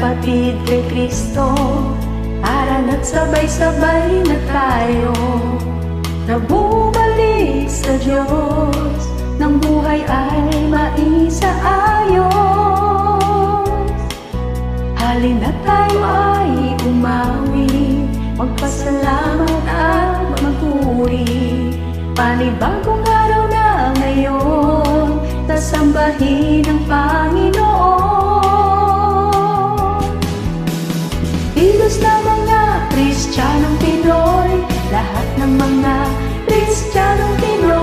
kapatid kay Kristo, tara na't sabay-sabay na tayo na bumalik sa Diyos, ng buhay ay maisaayos. Halina tayo ay umawi, magpasalamat at magpuri. Panibagong araw na ngayon, sasambahin ang Panginoon. Ilos na mga Kristiyanong Pinoy, lahat ng mga Kristiyanong Pinoy,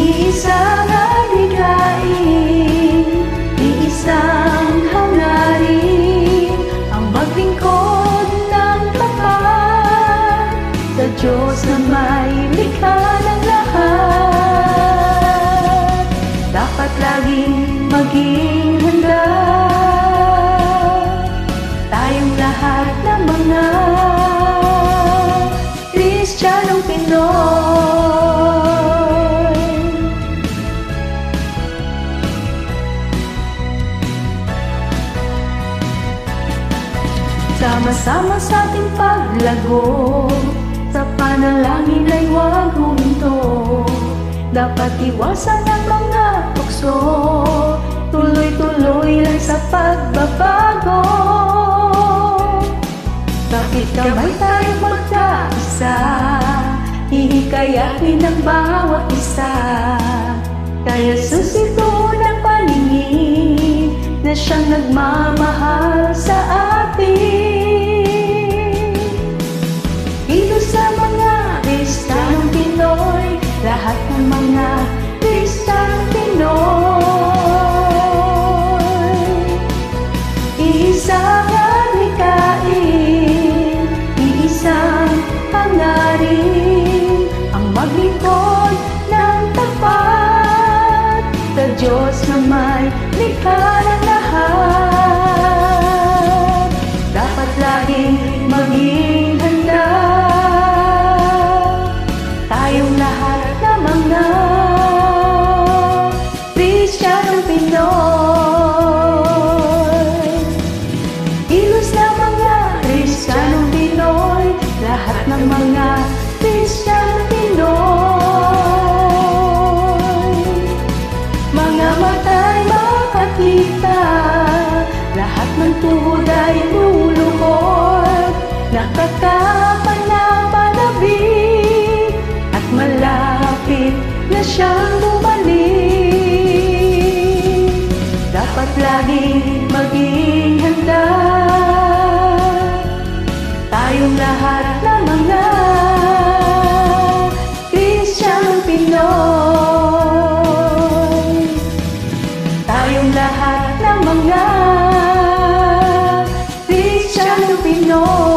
iisang adhikain, iisang hangarin, ang maglingkod ng tapat sa Diyos na may likha ng lahat. Dapat laging maging handa tayong lahat ng mga Kristiyanong Pinoy. Sama-sama sa ating paglago, sa panalangin ay huwag huminto. Dapat iwasan ang mga tukso, tuloy-tuloy lang sa pagbabago. Bakit kamay tayo magkaisa, hihikayatin ang bawat isa, kaya susito ng paningin na siyang nagmamahal sa atin. Ito sa mga Kristiyanong Pinoy, lahat ng mga Kristiyanong Pinoy, iisang adhikain, iisang hangarin, ang maglingkod ng tapat sa Diyos na may likha ng lahat. Dapat laging maging handa tayong lahat na mga Kristiyanong Pinoy. Ilos na mga Kristiyanong Pinoy, lahat ng mga Kristiyanong Pinoy, mga mata'y makakita, lahat ng tuhod ay luluhod, nakakapanapanabi at malapit na siyang bumalik. Dapat laging maging handa tayong lahat ng mga Kristiyanong Pinoy, tayong lahat ng mga Kristiyanong Pinoy.